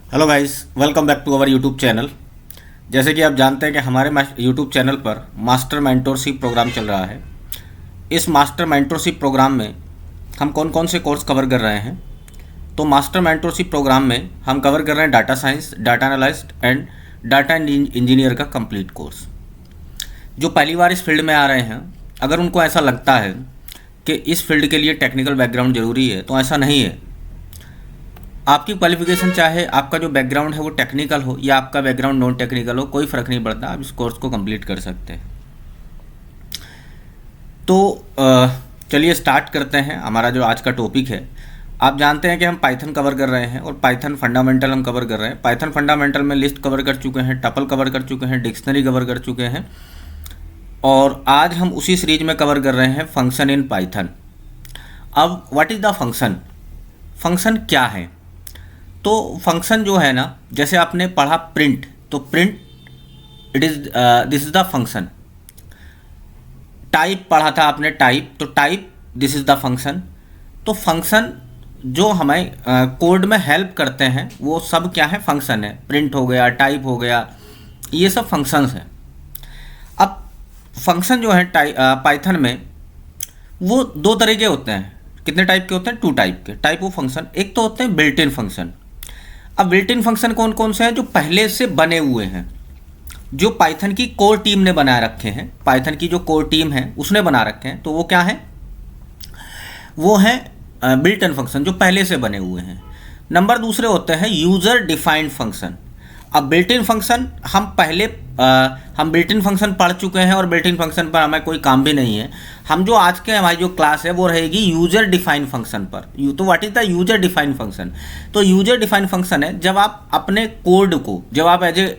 Hello guys, welcome back to our YouTube channel. जैसे कि आप जानते हैं कि हमारे यूट्यूब चैनल पर मास्टर मेंटोरशिप प्रोग्राम चल रहा है। इस मास्टर मेंटोरशिप प्रोग्राम में हम कौन कौन से कोर्स कवर कर रहे हैं। तो मास्टर मेंटोरशिप प्रोग्राम में हम कवर कर रहे हैं data science, data analyst and data engineer का कंप्लीट कोर्स। जो पहली बार इस फील्ड में आ रहे हैं, अगर उनको ऐसा लगता है कि इस फील्ड के लिए टेक्निकल बैकग्राउंड ज़रूरी है, तो ऐसा नहीं है। आपकी क्वालिफिकेशन चाहे आपका जो बैकग्राउंड है वो टेक्निकल हो या आपका बैकग्राउंड नॉन टेक्निकल हो, कोई फ़र्क नहीं पड़ता, आप इस कोर्स को कंप्लीट कर सकते हैं। तो चलिए स्टार्ट करते हैं। हमारा जो आज का टॉपिक है, आप जानते हैं कि हम पाइथन कवर कर रहे हैं और पाइथन फंडामेंटल हम कवर कर रहे हैं। पाइथन फंडामेंटल में लिस्ट कवर कर चुके हैं, टपल कवर कर चुके हैं, डिक्शनरी कवर कर चुके हैं, और आज हम उसी सीरीज में कवर कर रहे हैं फंक्शन इन पाइथन। अब what is the function? Function क्या है? तो फंक्शन जो है ना, जैसे आपने पढ़ा प्रिंट, तो print it is this is the function. Type पढ़ा था आपने, टाइप, तो type this is the function. तो फंक्शन जो हमें कोड में हेल्प करते हैं वो सब क्या है? फंक्शन है। प्रिंट हो गया, टाइप हो गया, ये सब फंक्शंस हैं। अब फंक्शन जो है पाइथन में वो दो तरह के होते हैं। कितने टाइप के होते हैं? 2 टाइप के टाइप ऑफ फंक्शन। एक तो होते हैं बिल्ट इन फंक्शन। अब बिल्ट इन फंक्शन कौन कौन से हैं? जो पहले से बने हुए हैं, जो पाइथन की कोर टीम ने बना रखे हैं। पाइथन की जो कोर टीम है उसने बना रखे हैं, तो वो क्या है? वो है बिल्ट इन फंक्शन, जो पहले से बने हुए हैं। नंबर दूसरे होते हैं यूज़र डिफाइंड फंक्शन। अब बिल्ट इन फंक्शन हम बिल्ट इन फंक्शन पढ़ चुके हैं और बिल्ट इन फंक्शन पर हमें कोई काम भी नहीं है। हम जो आज के हमारी जो क्लास है वो रहेगी यूज़र डिफाइंड फंक्शन पर। तो what is the user defined function? तो यूज़र डिफाइंड फंक्शन है जब आप अपने कोड को, जब आप एज ए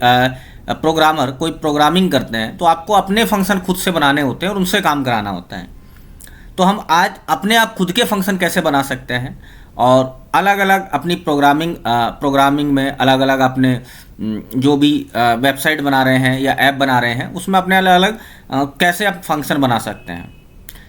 प्रोग्रामर कोई प्रोग्रामिंग करते हैं, तो आपको अपने फंक्शन खुद से बनाने होते हैं और उनसे काम कराना होता है। तो हम आज अपने आप खुद के फंक्शन कैसे बना सकते हैं, और अलग अलग अपनी प्रोग्रामिंग में अलग अलग अपने जो भी वेबसाइट बना रहे हैं या ऐप बना रहे हैं, उसमें अपने अलग अलग कैसे आप फंक्शन बना सकते हैं।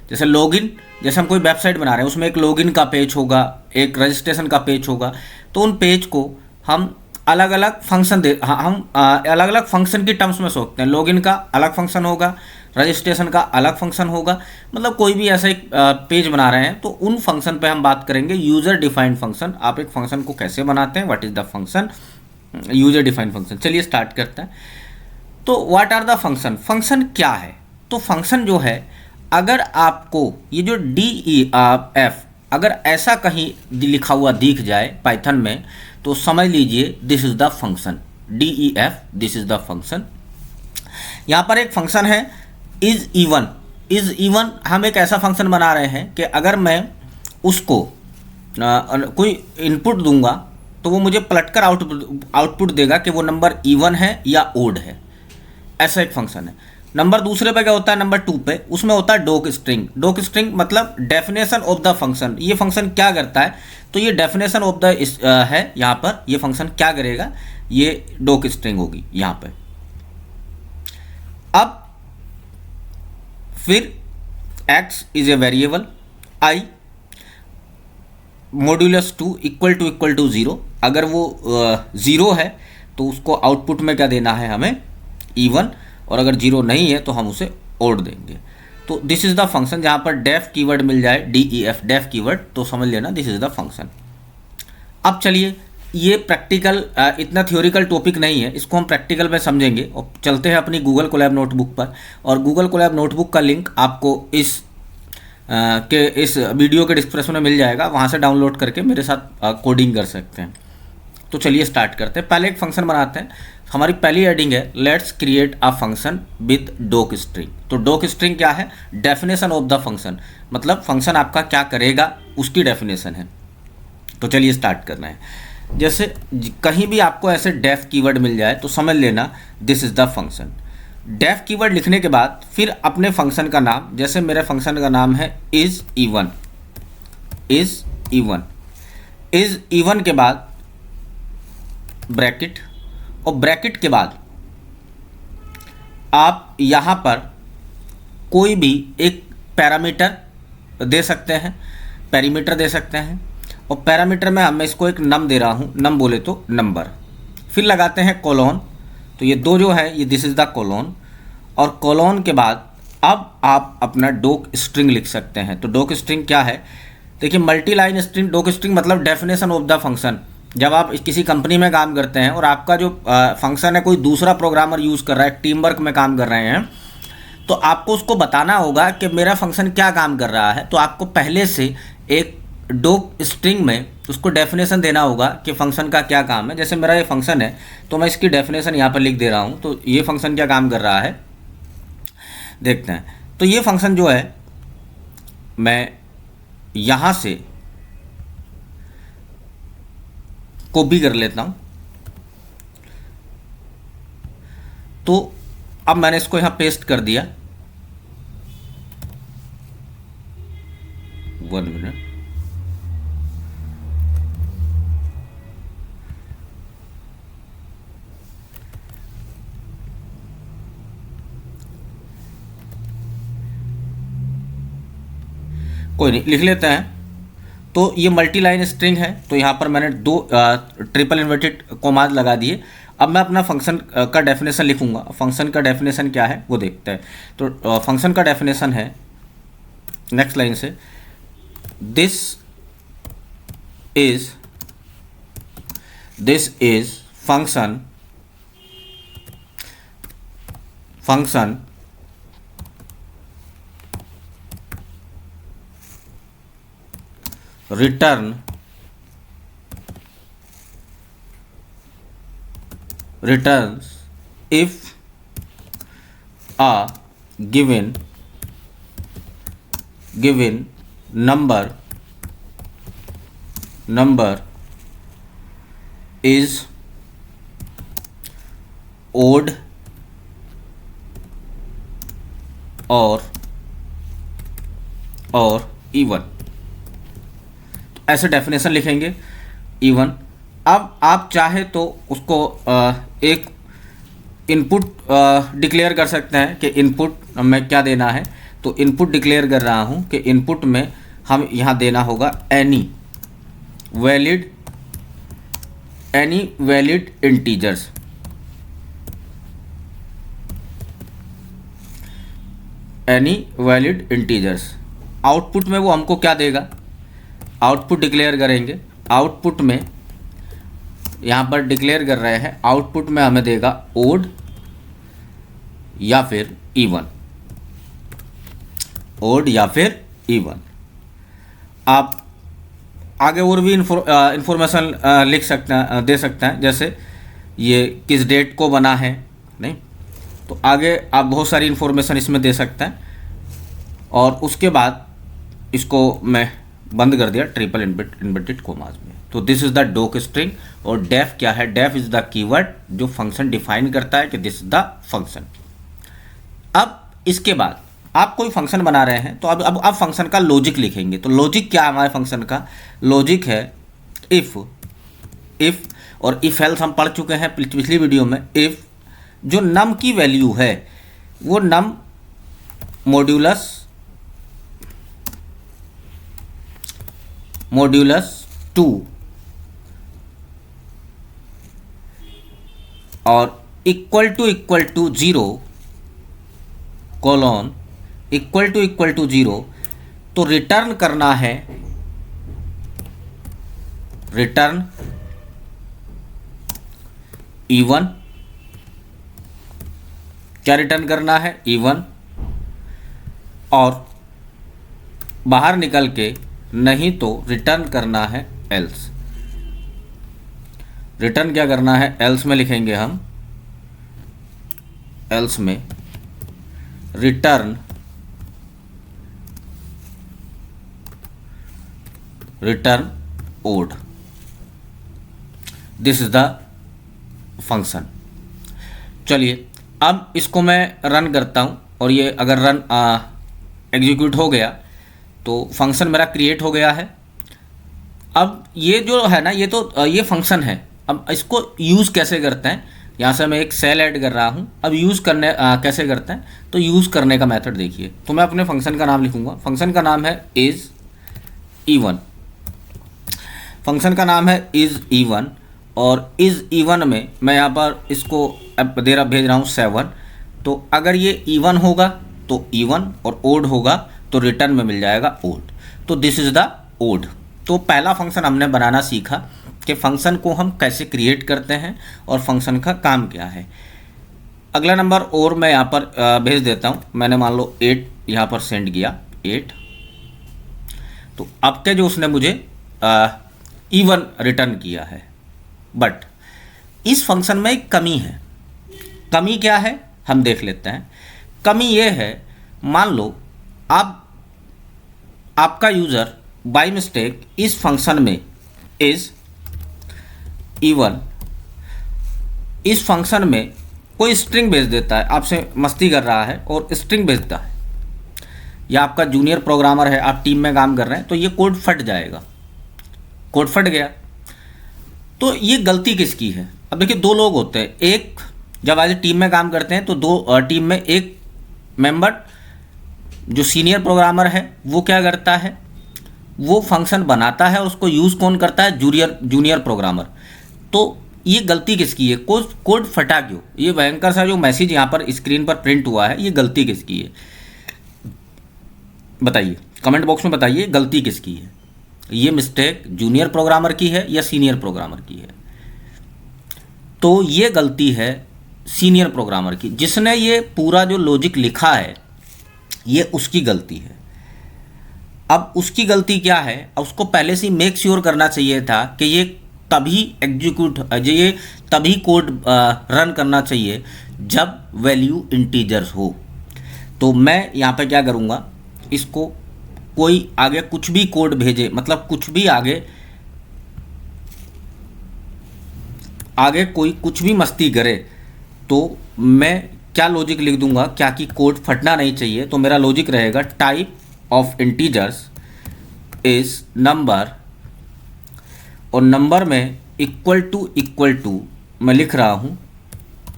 जैसे लॉगिन, जैसे हम कोई वेबसाइट बना रहे हैं, उसमें एक लॉगिन का पेज होगा, एक रजिस्ट्रेशन का पेज होगा। तो उन पेज को हम अलग अलग फंक्शन हम अलग अलग फंक्शन की टर्म्स में सोचते हैं। लॉगिन का अलग फंक्शन होगा, रजिस्ट्रेशन का अलग फंक्शन होगा। मतलब कोई भी ऐसा एक पेज बना रहे हैं, तो उन फंक्शन पे हम बात करेंगे यूज़र डिफाइंड फंक्शन। आप एक फंक्शन को कैसे बनाते हैं, what is the function? User defined function. चलिए स्टार्ट करते हैं। तो what are the function? Function क्या है? तो फंक्शन जो है, अगर आपको ये जो DEF अगर ऐसा कहीं लिखा हुआ दिख जाए पाइथन में, तो समझ लीजिए this is the function. DEF this is the function. यहाँ पर एक फंक्शन है इज़ इवन। इज़ इवन हम एक ऐसा फंक्शन बना रहे हैं कि अगर मैं उसको कोई इनपुट दूंगा, तो वो मुझे पलटकर आउटपुट देगा कि वो नंबर इवन है या ओड है। ऐसा एक फंक्शन है। नंबर दूसरे पे क्या होता है? नंबर 2 पे उसमें होता है डॉक स्ट्रिंग। डॉक स्ट्रिंग मतलब डेफिनेशन ऑफ द फंक्शन। ये फंक्शन क्या करता है? तो ये डेफिनेशन ऑफ द है। यहाँ पर ये फंक्शन क्या करेगा? ये डॉक स्ट्रिंग होगी यहाँ पे। अब फिर x is a variable, i modulus 2 equal to 0। अगर वो 0 है तो उसको आउटपुट में क्या देना है? हमें इवन। और अगर 0 नहीं है तो हम उसे ओड देंगे। तो दिस इज़ द फंक्शन। जहाँ पर डेफ कीवर्ड मिल जाए, DEF डेफ कीवर्ड, तो समझ लेना दिस इज़ द फंक्शन। अब चलिए, ये प्रैक्टिकल इतना थ्योरिकल टॉपिक नहीं है, इसको हम प्रैक्टिकल में समझेंगे। और चलते हैं अपनी गूगल कोलैब नोटबुक पर। और गूगल कोलैब नोटबुक का लिंक आपको इस वीडियो के डिस्क्रिप्शन में मिल जाएगा, वहाँ से डाउनलोड करके मेरे साथ कोडिंग कर सकते हैं। तो चलिए स्टार्ट करते हैं। पहले एक फंक्शन बनाते हैं। हमारी पहली हेडिंग है let's create a function with doc string. तो डॉक स्ट्रिंग क्या है? डेफिनेशन ऑफ द फंक्शन, मतलब फंक्शन आपका क्या करेगा उसकी डेफिनेशन है। तो चलिए स्टार्ट करना है। जैसे कहीं भी आपको ऐसे डेफ कीवर्ड मिल जाए तो समझ लेना this is the function. Def keyword लिखने के बाद फिर अपने फंक्शन का नाम, जैसे मेरे फंक्शन का नाम है is even. Is even, is even के बाद ब्रैकेट, और ब्रैकेट के बाद आप यहाँ पर कोई भी एक पैरामीटर दे सकते हैं, पैरामीटर दे सकते हैं। और पैरामीटर में मैं इसको एक नम दे रहा हूँ, नम बोले तो नंबर। फिर लगाते हैं कोलोन, तो ये दो जो है ये दिस इज़ द कोलोन, और कोलोन के बाद अब आप अपना डॉक स्ट्रिंग लिख सकते हैं। तो डॉक स्ट्रिंग क्या है, देखिए multi line string, doc string मतलब डेफिनेशन ऑफ द फंक्शन। जब आप किसी कंपनी में काम करते हैं और आपका जो फंक्शन है कोई दूसरा प्रोग्रामर यूज़ कर रहा है, टीम वर्क में काम कर रहे हैं, तो आपको उसको बताना होगा कि मेरा फंक्शन क्या काम कर रहा है। तो आपको पहले से एक डॉक स्ट्रिंग में उसको डेफिनेशन देना होगा कि फंक्शन का क्या काम है। जैसे मेरा ये फंक्शन है तो मैं इसकी डेफिनेशन यहाँ पर लिख दे रहा हूँ। तो ये फंक्शन क्या काम कर रहा है देखते हैं। तो ये फंक्शन जो है मैं यहाँ से कॉपी कर लेता हूँ। तो अब मैंने इसको यहाँ पेस्ट कर दिया। 1 मिनट, कोई नहीं, लिख लेते हैं। तो ये मल्टी लाइन स्ट्रिंग है, तो यहाँ पर मैंने दो ट्रिपल इन्वर्टेड कोमाज लगा दिए। अब मैं अपना फंक्शन का डेफिनेशन लिखूंगा। फंक्शन का डेफिनेशन क्या है वो देखते हैं। तो फंक्शन का डेफिनेशन है नेक्स्ट लाइन से, this is function returns if a given number is odd or even। ऐसे डेफिनेशन लिखेंगे इवन। अब आप चाहे तो उसको एक इनपुट डिक्लेयर कर सकते हैं कि इनपुट में क्या देना है। तो इनपुट डिक्लेयर कर रहा हूं कि इनपुट में हम यहां देना होगा एनी वैलिड इंटीजर्स। आउटपुट में वो हमको क्या देगा, आउटपुट डिक्लेयर करेंगे। आउटपुट में यहाँ पर डिक्लेयर कर रहे हैं, आउटपुट में हमें देगा ओड या फिर इवन। आप आगे और भी इंफॉर्मेशन लिख सकते हैं, दे सकते हैं, जैसे ये किस डेट को बना है, नहीं तो आगे आप बहुत सारी इंफॉर्मेशन इसमें दे सकते हैं। और उसके बाद इसको मैं बंद कर दिया ट्रिपल इन्वर्टेड कोमास में। तो this is the doc string. और डेफ क्या है, डेफ इज द कीवर्ड जो फंक्शन डिफाइन करता है कि दिस इज द फंक्शन। अब इसके बाद आप कोई फंक्शन बना रहे हैं तो अब फंक्शन का लॉजिक लिखेंगे। तो लॉजिक क्या है हमारे फंक्शन का, लॉजिक है इफ और इफ एल्स हम पढ़ चुके हैं पिछली वीडियो में। इफ जो नम की वैल्यू है वो नम मॉड्यूलस 2 और equal to 0 colon equal to 0, तो रिटर्न करना है इवन। क्या रिटर्न करना है, इवन। और बाहर निकल के नहीं तो रिटर्न करना है एल्स। रिटर्न क्या करना है, एल्स में लिखेंगे हम, एल्स में return odd. This is the function. चलिए अब इसको मैं रन करता हूं और ये अगर रन एग्जीक्यूट हो गया तो फंक्शन मेरा क्रिएट हो गया है। अब ये जो है ना, ये तो ये फंक्शन है। अब इसको यूज़ कैसे करते हैं, यहाँ से मैं एक सेल ऐड कर रहा हूँ। अब यूज़ करने कैसे करते हैं, तो यूज़ करने का मेथड देखिए। तो मैं अपने फंक्शन का नाम लिखूँगा। फंक्शन का नाम है इज़ इवन। और इज़ इवन में मैं यहाँ पर इसको अब भेज रहा हूँ 7। तो अगर ये इवन होगा तो इवन और ओड होगा तो रिटर्न में मिल जाएगा ओड। तो दिस इज़ द ओड। तो पहला फंक्शन हमने बनाना सीखा कि फंक्शन को हम कैसे क्रिएट करते हैं और फंक्शन का काम क्या है। अगला नंबर और मैं यहाँ पर भेज देता हूँ। मैंने मान लो 8 यहाँ पर सेंड किया 8। तो अब के जो उसने मुझे इवन रिटर्न किया है। बट इस फंक्शन में एक कमी है। कमी क्या है हम देख लेते हैं। कमी ये है, मान लो आपका यूज़र बाय मिस्टेक इस फंक्शन में इज इवन, इस फंक्शन में कोई स्ट्रिंग भेज देता है, आपसे मस्ती कर रहा है और स्ट्रिंग भेजता है, या आपका जूनियर प्रोग्रामर है, आप टीम में काम कर रहे हैं, तो ये कोड फट जाएगा। कोड फट गया तो ये गलती किसकी है? अब देखिए दो लोग होते हैं। एक जब आज टीम में काम करते हैं तो दो टीम में एक मेंबर जो सीनियर प्रोग्रामर है वो क्या करता है, वो फंक्शन बनाता है और उसको यूज़ कौन करता है? Junior programmer. तो ये गलती किसकी है? कोड फटा क्यों? ये भयंकर सा जो मैसेज यहाँ पर स्क्रीन पर प्रिंट हुआ है, ये गलती किसकी है? बताइए, कमेंट बॉक्स में बताइए गलती किसकी है। ये मिस्टेक जूनियर प्रोग्रामर की है या सीनियर प्रोग्रामर की है? तो ये गलती है सीनियर प्रोग्रामर की। जिसने ये पूरा जो लॉजिक लिखा है ये उसकी गलती है। अब उसकी गलती क्या है? उसको पहले से ही मेक श्योर करना चाहिए था कि ये तभी ये तभी कोड रन करना चाहिए जब वैल्यू इंटीजर्स हो। तो मैं यहाँ पे क्या करूँगा, इसको कोई आगे कुछ भी कोड भेजे, मतलब कुछ भी आगे कोई कुछ भी मस्ती करे, तो मैं क्या लॉजिक लिख दूंगा, क्या कि कोड फटना नहीं चाहिए। तो मेरा लॉजिक रहेगा type of integers is number, और नंबर में इक्वल टू मैं लिख रहा हूँ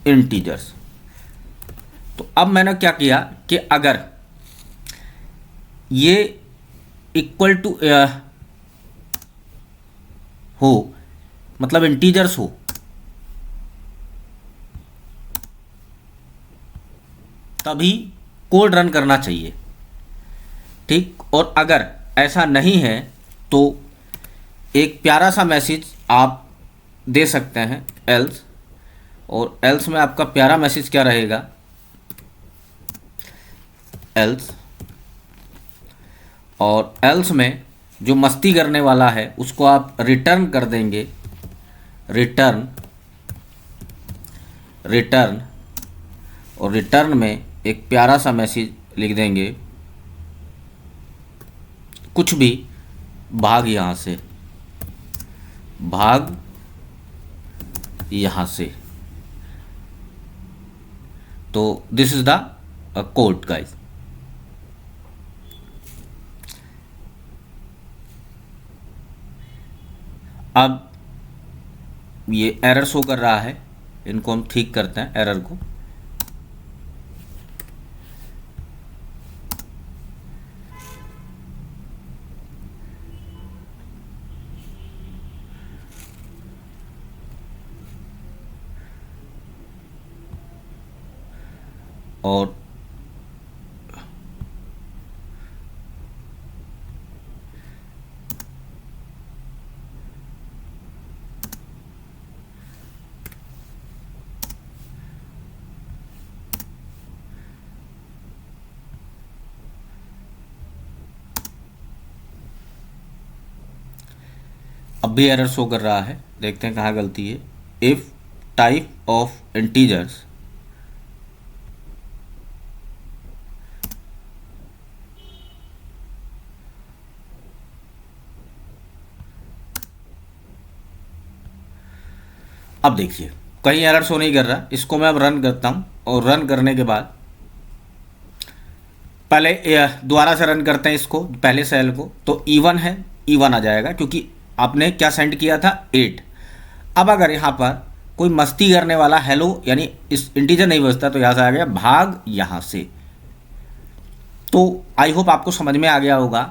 इंटीजर्स। तो अब मैंने क्या किया कि अगर ये इक्वल टू हो, मतलब इंटीजर्स हो, तभी कोड रन करना चाहिए, ठीक। और अगर ऐसा नहीं है तो एक प्यारा सा मैसेज आप दे सकते हैं एल्स, और एल्स में आपका प्यारा मैसेज क्या रहेगा, एल्स, और एल्स में जो मस्ती करने वाला है उसको आप रिटर्न कर देंगे, रिटर्न, और रिटर्न में एक प्यारा सा मैसेज लिख देंगे, कुछ भी, भाग यहाँ से, भाग यहाँ से। तो this is the code guys. अब ये एरर शो कर रहा है, इनको हम ठीक करते हैं एरर को। और अब भी एरर शो कर रहा है, देखते हैं कहाँ गलती है। इफ टाइप ऑफ इंटीजर्स अब देखिए कहीं एरर शो नहीं कर रहा। इसको मैं अब रन करता हूँ, और रन करने के बाद पहले दोबारा से रन करते हैं इसको, पहले सेल को, तो इवन है, इवन आ जाएगा क्योंकि आपने क्या सेंड किया था 8। अब अगर यहाँ पर कोई मस्ती करने वाला हेलो यानी इस इंटीजर नहीं बचता तो यहाँ से आ गया भाग यहाँ से। तो आई होप आपको समझ में आ गया होगा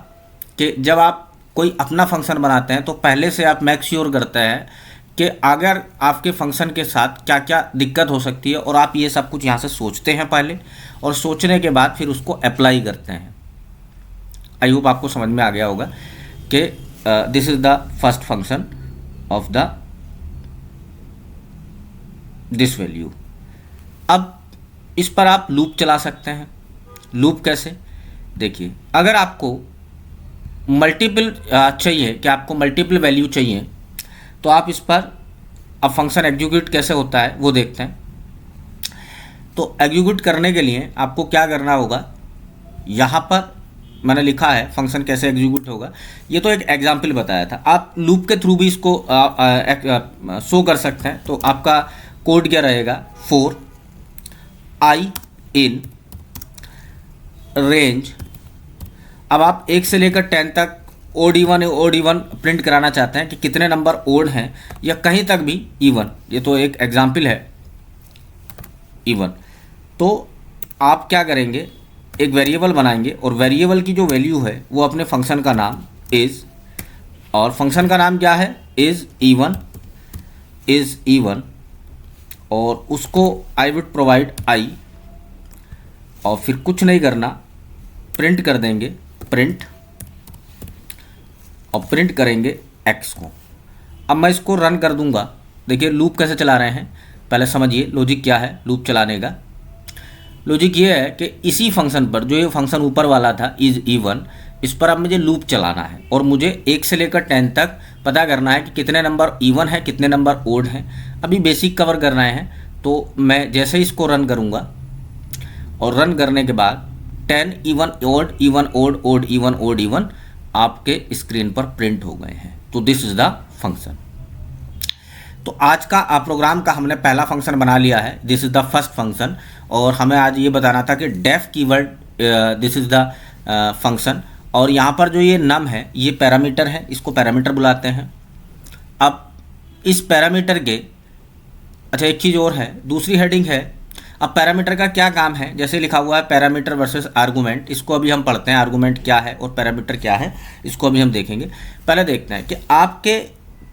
कि जब आप कोई अपना फंक्शन बनाते हैं तो पहले से आप मेक श्योर करते हैं कि अगर आपके फंक्शन के साथ क्या क्या दिक्कत हो सकती है, और आप ये सब कुछ यहाँ से सोचते हैं पहले, और सोचने के बाद फिर उसको अप्लाई करते हैं। आई होप आपको समझ में आ गया होगा कि this is the first function of the this value. अब इस पर आप लूप चला सकते हैं। लूप कैसे? देखिए, अगर आपको मल्टीपल चाहिए, कि आपको मल्टीपल वैल्यू चाहिए, तो आप इस पर अब फंक्शन एग्जीक्यूट कैसे होता है वो देखते हैं। तो एग्जीक्यूट करने के लिए आपको क्या करना होगा, यहाँ पर मैंने लिखा है फंक्शन कैसे एग्जीक्यूट होगा। ये तो एक एग्जाम्पल बताया था, आप लूप के थ्रू भी इसको शो कर सकते हैं। तो आपका कोड क्या रहेगा, फॉर आई इन रेंज, अब आप 1 से लेकर 10 तक ओड इवन प्रिंट कराना चाहते हैं कि कितने नंबर ओड हैं, या कहीं तक भी इवन। ये तो एक एग्जाम्पल है इवन। तो आप क्या करेंगे, एक वेरिएबल बनाएंगे, और वेरिएबल की जो वैल्यू है वो अपने फंक्शन का नाम इज़, और फंक्शन का नाम क्या है, इज़ इवन, और उसको आई वुड प्रोवाइड आई, और फिर कुछ नहीं करना, प्रिंट कर देंगे प्रिंट, और प्रिंट करेंगे x को। अब मैं इसको रन कर दूंगा। देखिए लूप कैसे चला रहे हैं, पहले समझिए लॉजिक क्या है लूप चलाने का। लॉजिक ये है कि इसी फंक्शन पर, जो ये फंक्शन ऊपर वाला था इज़ इवन, इस पर अब मुझे लूप चलाना है, और मुझे 1 से लेकर 10 तक पता करना है कि कितने नंबर इवन है, कितने नंबर ओड हैं। अभी बेसिक कवर करना है। तो मैं जैसे ही इसको रन करूँगा, और रन करने के बाद 10 even odd even odd odd even odd even आपके स्क्रीन पर प्रिंट हो गए हैं। तो दिस इज़ द फंक्शन। तो आज का प्रोग्राम का हमने पहला फंक्शन बना लिया है, this is the first function. और हमें आज ये बताना था कि def keyword, this is the function. और यहाँ पर जो ये नम है ये पैरामीटर है, इसको पैरामीटर बुलाते हैं। अब इस पैरामीटर के, अच्छा एक चीज़ और है, दूसरी हेडिंग है। अब पैरामीटर का क्या काम है, जैसे लिखा हुआ है पैरामीटर वर्सेस आर्गूमेंट, इसको अभी हम पढ़ते हैं, आर्गूमेंट क्या है और पैरामीटर क्या है, इसको अभी हम देखेंगे। पहले देखते हैं कि आपके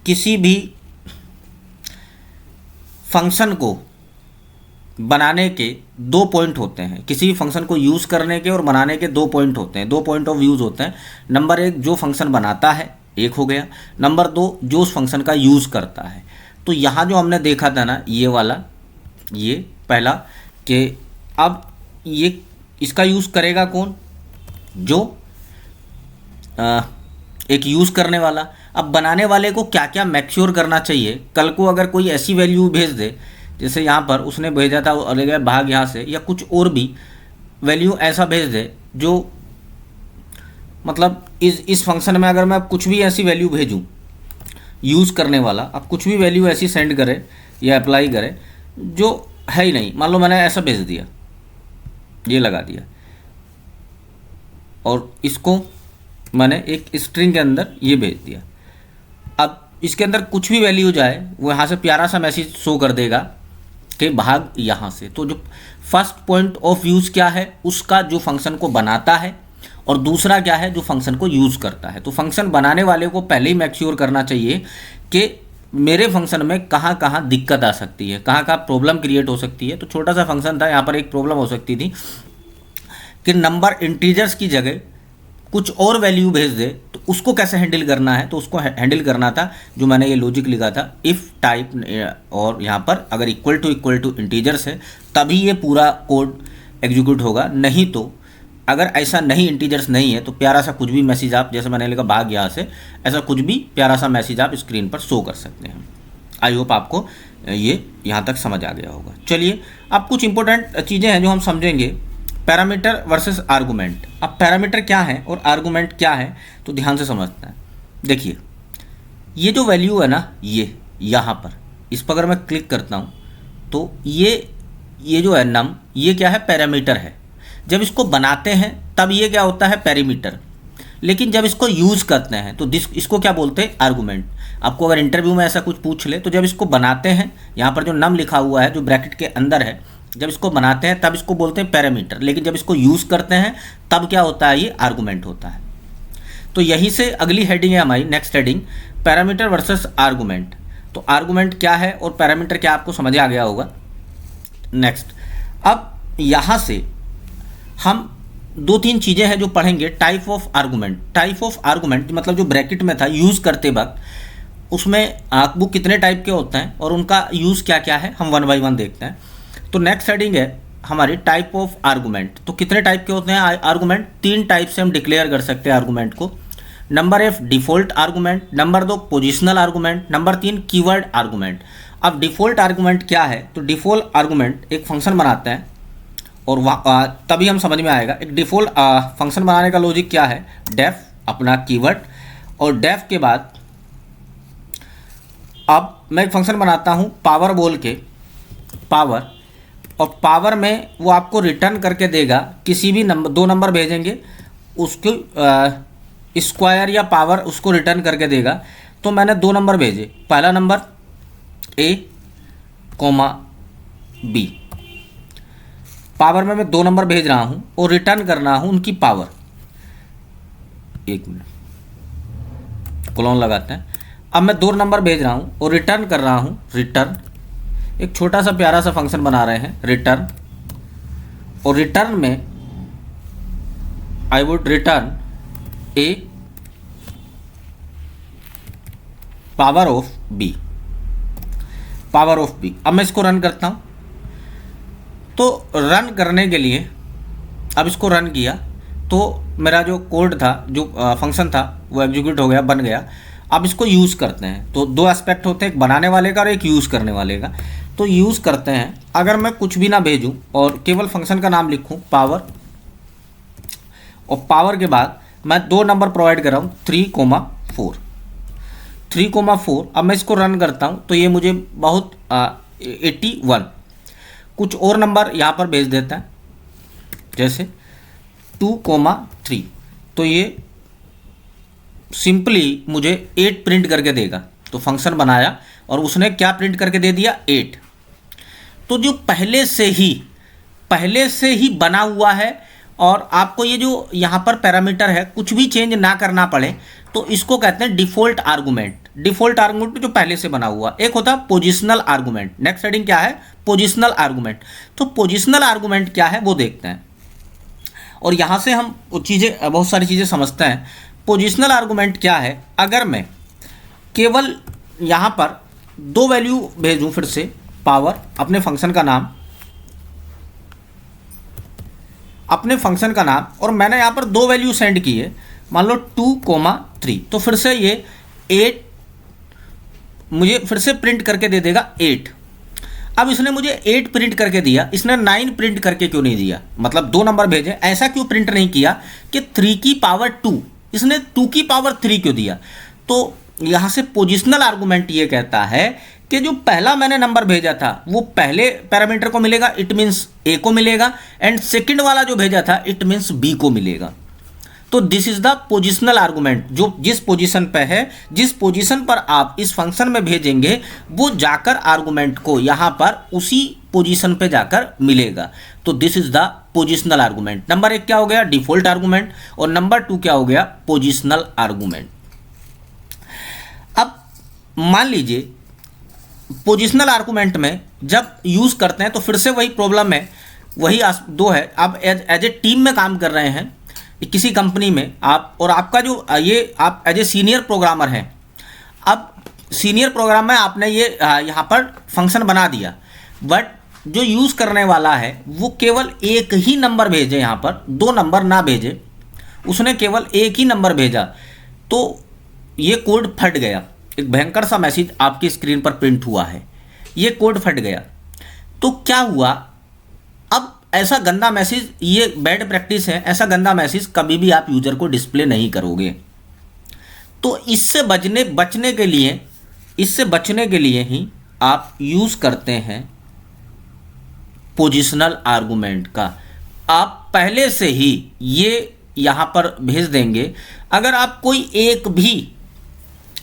किसी भी फंक्शन को बनाने के 2 पॉइंट होते हैं, किसी भी फंक्शन को यूज़ करने के और बनाने के 2 पॉइंट होते हैं, 2 पॉइंट ऑफ व्यूज़ होते हैं। नंबर 1 जो फंक्शन बनाता है, एक हो गया। नंबर 2 जो उस फंक्शन का यूज़ करता है। तो यहाँ जो हमने देखा था ना, ये वाला, ये पहला, कि अब ये इसका यूज़ करेगा कौन, जो एक यूज़ करने वाला। अब बनाने वाले को क्या क्या मैक्श्योर करना चाहिए, कल को अगर कोई ऐसी वैल्यू भेज दे, जैसे यहाँ पर उसने भेजा था और ले गया भाग यहाँ से, या कुछ और भी वैल्यू ऐसा भेज दे जो मतलब इस फंक्शन में अगर मैं कुछ भी ऐसी वैल्यू भेजूँ, यूज़ करने वाला अब कुछ भी वैल्यू ऐसी सेंड करे या अप्लाई करे जो है ही नहीं। मान लो मैंने ऐसा भेज दिया, ये लगा दिया, और इसको मैंने एक स्ट्रिंग के अंदर ये भेज दिया। अब इसके अंदर कुछ भी वैल्यू जाए, वो यहाँ से प्यारा सा मैसेज शो कर देगा कि भाग यहाँ से। तो जो फर्स्ट पॉइंट ऑफ व्यूज़ क्या है, उसका जो फंक्शन को बनाता है, और दूसरा क्या है, जो फंक्शन को यूज़ करता है। तो फंक्शन बनाने वाले को पहले ही मैक्श्योर करना चाहिए कि मेरे फंक्शन में कहाँ कहाँ दिक्कत आ सकती है, कहाँ कहाँ प्रॉब्लम क्रिएट हो सकती है। तो छोटा सा फंक्शन था, यहाँ पर एक प्रॉब्लम हो सकती थी कि नंबर इंटीजर्स की जगह कुछ और वैल्यू भेज दे, तो उसको कैसे हैंडल करना है। तो उसको हैंडल करना था, जो मैंने ये लॉजिक लिखा था, इफ़ टाइप, और यहाँ पर अगर इक्वल टू इंटीजर्स है तभी ये पूरा कोड एग्जीक्यूट होगा। नहीं तो अगर ऐसा नहीं, इंटीजर्स नहीं है, तो प्यारा सा कुछ भी मैसेज आप, जैसे मैंने लिखा भाग यहाँ से, ऐसा कुछ भी प्यारा सा मैसेज आप स्क्रीन पर शो कर सकते हैं। आई होप आपको ये यहाँ तक समझ आ गया होगा। चलिए अब कुछ इंपॉर्टेंट चीज़ें हैं जो हम समझेंगे। Parameter versus argument. अब पैरामीटर क्या है और आर्गूमेंट क्या है, तो ध्यान से समझते हैं। देखिए ये जो वैल्यू है ना, ये यहाँ पर, इस पर अगर मैं क्लिक करता हूँ तो ये जो है नम, ये क्या है, पैरामीटर है। जब इसको बनाते हैं तब ये क्या होता है, पैरामीटर। लेकिन जब इसको यूज़ करते हैं तो इसको क्या बोलते हैं, आर्गूमेंट। आपको अगर इंटरव्यू में ऐसा कुछ पूछ ले, तो जब इसको बनाते हैं, यहाँ पर जो नम लिखा हुआ है जो ब्रैकेट के अंदर है, जब इसको बनाते हैं तब इसको बोलते हैं पैरामीटर। लेकिन जब इसको यूज़ करते हैं तब क्या होता है, ये आर्गूमेंट होता है। तो यहीं से अगली हेडिंग है हमारी, next heading, parameter versus argument. तो आर्गुमेंट क्या है और पैरामीटर क्या आपको समझ आ गया होगा। नेक्स्ट, अब यहाँ से हम दो तीन चीज़ें हैं जो पढ़ेंगे। Type of argument, type of argument मतलब जो ब्रैकेट में था यूज़ करते वक्त, उसमें वो कितने टाइप के होते हैं और उनका यूज़ क्या क्या है, हम वन बाई वन देखते हैं। तो नेक्स्ट हेडिंग है हमारी टाइप ऑफ आर्गुमेंट। तो कितने टाइप के होते हैं आर्गुमेंट? 3 टाइप से हम डिक्लेयर कर सकते हैं आर्गुमेंट को। Number 1 default argument, number 2 positional argument, number 3 keyword argument. अब डिफ़ॉल्ट आर्गुमेंट क्या है? तो डिफ़ॉल्ट आर्गुमेंट एक फंक्शन बनाते हैं और तभी हम समझ में आएगा। एक डिफ़ॉल्ट फंक्शन बनाने का लॉजिक क्या है? डेफ अपना कीवर्ड, और डेफ के बाद अब मैं एक फंक्शन बनाता हूँ पावर बोल के, पावर, और पावर में वो आपको रिटर्न करके देगा किसी भी नंबर, 2 नंबर भेजेंगे उसको स्क्वायर या पावर उसको रिटर्न करके देगा। तो मैंने 2 नंबर भेजे, पहला नंबर A, B, पावर में मैं 2 नंबर भेज रहा हूँ और रिटर्न करना हूँ उनकी पावर। 1 मिनट, कोलोन लगाते हैं। अब मैं 2 नंबर भेज रहा हूँ और रिटर्न कर रहा हूँ, रिटर्न, एक छोटा सा प्यारा सा फंक्शन बना रहे हैं रिटर्न, और रिटर्न में I would return A power of B, power of B। अब मैं इसको रन करता हूँ। तो रन करने के लिए अब इसको रन किया तो मेरा जो कोड था, जो फंक्शन था, वो एग्जीक्यूट हो गया, बन गया। अब इसको यूज़ करते हैं। तो 2 एस्पेक्ट होते हैं, एक बनाने वाले का और एक यूज़ करने वाले का। तो यूज़ करते हैं, अगर मैं कुछ भी ना भेजूं और केवल फंक्शन का नाम लिखूं पावर, और पावर के बाद मैं 2 नंबर प्रोवाइड कर रहा हूँ 3,4, 3,4। अब मैं इसको रन करता हूँ तो ये मुझे बहुत 81 कुछ और नंबर यहाँ पर भेज देता है, जैसे 2,3। तो ये सिंपली मुझे 8 प्रिंट करके देगा। तो फंक्शन बनाया और उसने क्या प्रिंट करके दे दिया? 8। तो जो पहले से ही बना हुआ है और आपको ये जो यहाँ पर पैरामीटर है कुछ भी चेंज ना करना पड़े, तो इसको कहते हैं डिफ़ॉल्ट आर्गुमेंट। डिफ़ॉल्ट आर्गुमेंट जो पहले से बना हुआ। एक होता है पोजिशनल आर्गुमेंट। नेक्स्ट हेडिंग क्या है? Positional argument. तो पोजिशनल आर्गुमेंट क्या है वो देखते हैं, और यहाँ से हम चीज़ें, बहुत सारी चीज़ें समझते हैं। पोजिशनल आर्गुमेंट क्या है? अगर मैं केवल यहाँ पर 2 वैल्यू भेजूँ, फिर से पावर, अपने फंक्शन का नाम, और मैंने यहाँ पर 2 वैल्यू सेंड की है, मान लो 2,3। तो फिर से ये 8 मुझे फिर से प्रिंट करके दे देगा 8। अब इसने मुझे 8 प्रिंट करके दिया, इसने 9 प्रिंट करके क्यों नहीं दिया? मतलब 2 नंबर भेजे, ऐसा क्यों प्रिंट नहीं किया कि 3 की पावर 2, इसने 2 की पावर 3 क्यों दिया? तो यहाँ से पोजिशनल आर्गुमेंट ये कहता है कि जो पहला मैंने नंबर भेजा था वो पहले पैरामीटर को मिलेगा, इट मीन्स A को मिलेगा, एंड सेकंड वाला जो भेजा था इट मीन्स B को मिलेगा। तो this is the positional argument. जो जिस पोजीशन पे है, जिस पोजीशन पर आप इस फंक्शन में भेजेंगे, वो जाकर आर्गुमेंट को यहाँ पर उसी पोजीशन पे जाकर मिलेगा। तो this is the positional argument. Number 1 क्या हो गया? डिफॉल्ट आर्गुमेंट, और नंबर 2 क्या हो गया? Positional argument. अब मान लीजिए पोजिशनल आर्गुमेंट में जब यूज़ करते हैं तो फिर से वही प्रॉब्लम है, वही 2 है। आप एज ए टीम में काम कर रहे हैं किसी कंपनी में, आप, और आपका जो ये आप एज ए सीनियर प्रोग्रामर हैं। अब सीनियर प्रोग्राम में आपने ये यहाँ पर फंक्शन बना दिया, बट जो यूज़ करने वाला है वो केवल एक ही नंबर भेजे, यहाँ पर 2 नंबर ना भेजे, उसने केवल एक ही नंबर भेजा। तो ये कोड फट गया, एक भयंकर सा मैसेज आपकी स्क्रीन पर प्रिंट हुआ है, ये कोड फट गया। तो क्या हुआ? अब ऐसा गंदा मैसेज, ये बैड प्रैक्टिस है, ऐसा गंदा मैसेज कभी भी आप यूजर को डिस्प्ले नहीं करोगे। तो इससे बचने के लिए ही आप यूज़ करते हैं पोजिशनल आर्गुमेंट का। आप पहले से ही ये यहाँ पर भेज देंगे। अगर आप कोई एक भी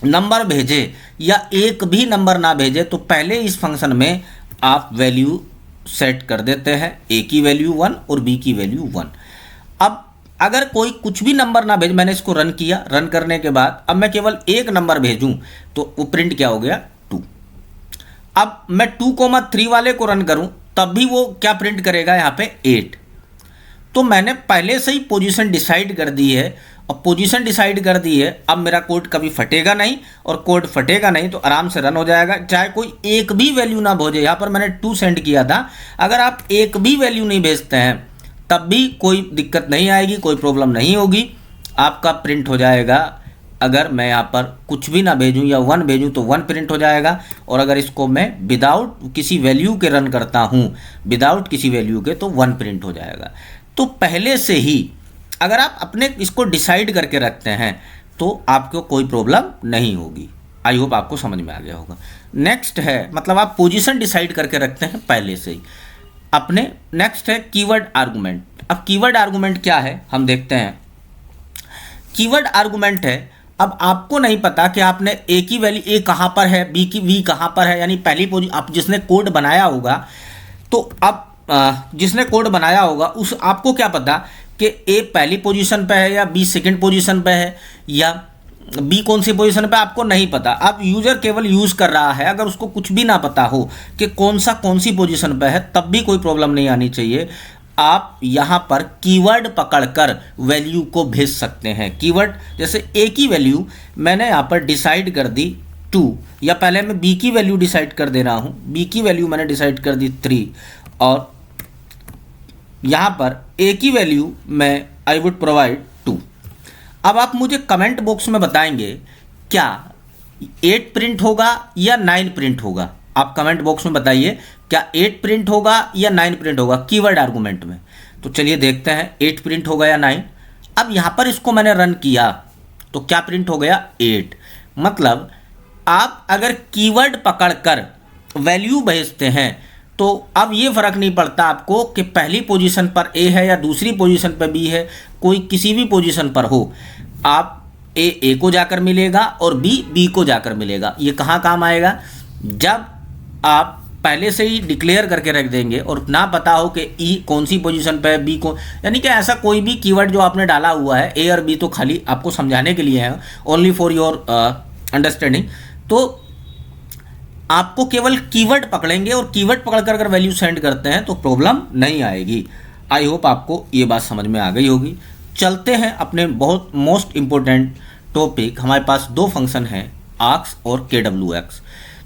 नंबर भेजे या एक भी नंबर ना भेजे, तो पहले इस फंक्शन में आप वैल्यू सेट कर देते हैं, A की वैल्यू 1 और B की वैल्यू 1। अब अगर कोई कुछ भी नंबर ना भेज, मैंने इसको रन किया, रन करने के बाद अब मैं केवल एक नंबर भेजूं तो वो प्रिंट क्या हो गया? 2। अब मैं 2,3 वाले को रन करूं तब भी वो क्या प्रिंट करेगा, यहाँ पे 8। तो मैंने पहले से ही पोजीशन डिसाइड कर दी है, और पोजीशन डिसाइड कर दी है, अब मेरा कोड कभी फटेगा नहीं, और कोड फटेगा नहीं तो आराम से रन हो जाएगा, चाहे कोई एक भी वैल्यू ना भेजे। यहाँ पर मैंने 2 सेंड किया था, अगर आप एक भी वैल्यू नहीं भेजते हैं तब भी कोई दिक्कत नहीं आएगी, कोई प्रॉब्लम नहीं होगी, आपका प्रिंट हो जाएगा। अगर मैं यहाँ पर कुछ भी ना भेजूँ या 1 भेजूँ तो 1 प्रिंट हो जाएगा, और अगर इसको मैं विदाउट किसी वैल्यू के रन करता हूँ, विदाउट किसी वैल्यू के, तो 1 प्रिंट हो जाएगा। तो पहले से ही अगर आप अपने इसको डिसाइड करके रखते हैं तो आपको कोई प्रॉब्लम नहीं होगी। आई होप आपको समझ में आ गया होगा। नेक्स्ट है, मतलब आप पोजीशन डिसाइड करके रखते हैं पहले से ही अपने। नेक्स्ट है कीवर्ड आर्गुमेंट। अब कीवर्ड आर्गुमेंट क्या है हम देखते हैं। कीवर्ड आर्गुमेंट है, अब आपको नहीं पता कि आपने ए की वैल्यू ए कहाँ पर है, बी की वी कहाँ पर है, यानी पहली आप जिसने कोड बनाया होगा, तो अब जिसने कोड बनाया होगा उस आपको क्या पता कि ए पहली पोजीशन पे है या बी सेकंड पोजीशन पे है या बी कौन सी पोजीशन पे, आपको नहीं पता। अब यूजर केवल यूज़ कर रहा है, अगर उसको कुछ भी ना पता हो कि कौन सी पोजीशन पे है, तब भी कोई प्रॉब्लम नहीं आनी चाहिए। आप यहाँ पर कीवर्ड पकड़कर वैल्यू को भेज सकते हैं। कीवर्ड जैसे ए की वैल्यू मैंने यहाँ पर डिसाइड कर दी 2, या पहले मैं बी की वैल्यू डिसाइड कर दे रहा हूँ, बी की वैल्यू मैंने डिसाइड कर दी 3, और यहाँ पर ए की वैल्यू मैं आई वुड प्रोवाइड 2। अब आप मुझे कमेंट बॉक्स में बताएंगे क्या 8 प्रिंट होगा या 9 प्रिंट होगा। आप कमेंट बॉक्स में बताइए क्या 8 प्रिंट होगा या 9 प्रिंट होगा कीवर्ड आर्गुमेंट में। तो चलिए देखते हैं 8 प्रिंट होगा या 9। अब यहाँ पर इसको मैंने रन किया तो क्या प्रिंट हो गया, 8। मतलब आप अगर कीवर्ड पकड़कर वैल्यू भेजते हैं तो अब ये फ़र्क नहीं पड़ता आपको कि पहली पोजीशन पर ए है या दूसरी पोजीशन पर बी है, कोई किसी भी पोजीशन पर हो, आप ए को जाकर मिलेगा और बी को जाकर मिलेगा। ये कहाँ काम आएगा, जब आप पहले से ही डिक्लेयर करके रख देंगे और ना पता हो कि ई कौन सी पोजीशन पे है, बी को, यानी कि ऐसा कोई भी कीवर्ड जो आपने डाला हुआ है, ए और बी तो खाली आपको समझाने के लिए है, ओनली फॉर योर अंडरस्टैंडिंग। तो आपको केवल कीवर्ड पकड़ेंगे और कीवर्ड पकड़कर अगर वैल्यू सेंड करते हैं तो प्रॉब्लम नहीं आएगी। आई होप आपको ये बात समझ में आ गई होगी। चलते हैं अपने बहुत मोस्ट इम्पोर्टेंट टॉपिक। हमारे पास 2 फंक्शन हैं, आर्क्स और KWX।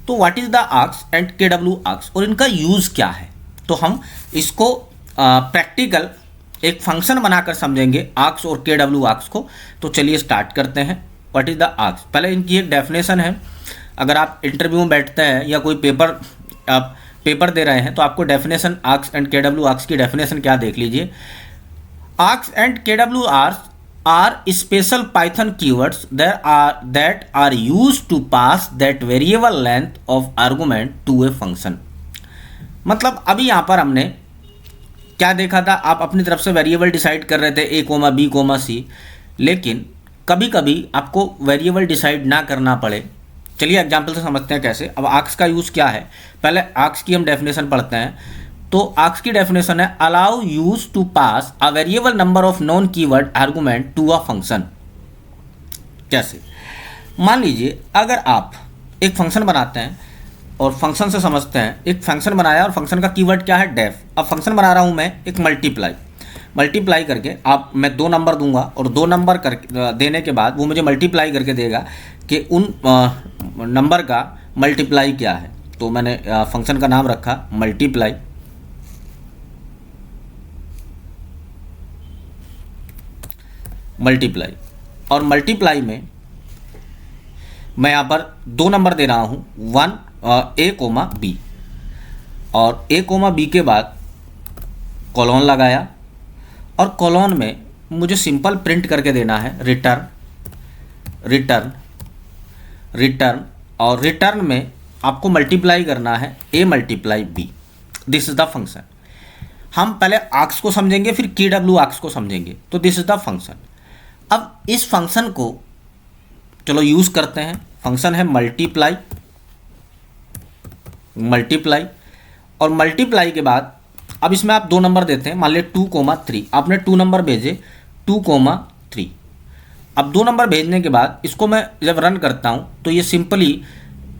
तो what is the arcs and KWX और इनका यूज़ क्या है, तो हम इसको प्रैक्टिकल एक फंक्शन बनाकर समझेंगे आर्क्स और KWX को। तो चलिए स्टार्ट करते हैं। व्हाट इज़ द आर्क्स, पहले इनकी एक डेफिनेशन है। अगर आप इंटरव्यू में बैठते हैं या कोई आप पेपर दे रहे हैं तो आपको डेफिनेशन आर्क्स एंड KWX की डेफिनेशन क्या देख लीजिए। Arcs and KWR are special Python keywords that are used to pass that variable length of argument to a function। मतलब अभी यहाँ पर हमने क्या देखा था, आप अपनी तरफ से वेरिएबल डिसाइड कर रहे थे A, B, C, लेकिन कभी कभी आपको वेरिएबल डिसाइड ना करना पड़े। चलिए एग्जाम्पल से समझते हैं कैसे। अब आर्क्स का यूज़ क्या है, पहले आर्क्स की हम डेफिनेशन पढ़ते हैं। तो आर्क्स की डेफिनेशन है allow use to pass a variable number of non keyword argument to a function. कैसे, मान लीजिए अगर आप एक फंक्शन बनाते हैं और फंक्शन से समझते हैं, एक फंक्शन बनाया और फंक्शन का कीवर्ड क्या है, डेफ। अब फंक्शन बना रहा हूँ मैं एक मल्टीप्लाई करके, आप मैं 2 नंबर दूंगा और 2 नंबर कर देने के बाद वो मुझे मल्टीप्लाई करके देगा कि उन नंबर का मल्टीप्लाई क्या है। तो मैंने फंक्शन का नाम रखा मल्टीप्लाई। और मल्टीप्लाई में मैं यहाँ पर 2 नंबर दे रहा हूँ, A, B, और A, B के बाद कॉलन लगाया, और कॉलन में मुझे सिंपल प्रिंट करके देना है रिटर्न, और रिटर्न में आपको मल्टीप्लाई करना है A multiply B। This is the function. हम पहले आर्क्स को समझेंगे फिर KWX को समझेंगे। तो दिस इज द फंक्शन। अब इस फंक्शन को चलो यूज़ करते हैं। फंक्शन है मल्टीप्लाई, और मल्टीप्लाई के बाद अब इसमें आप 2 नंबर देते हैं, मान लिया 2, 3। आपने 2 नंबर भेजे 2, 3। अब 2 नंबर भेजने के बाद इसको मैं जब रन करता हूँ तो ये सिंपली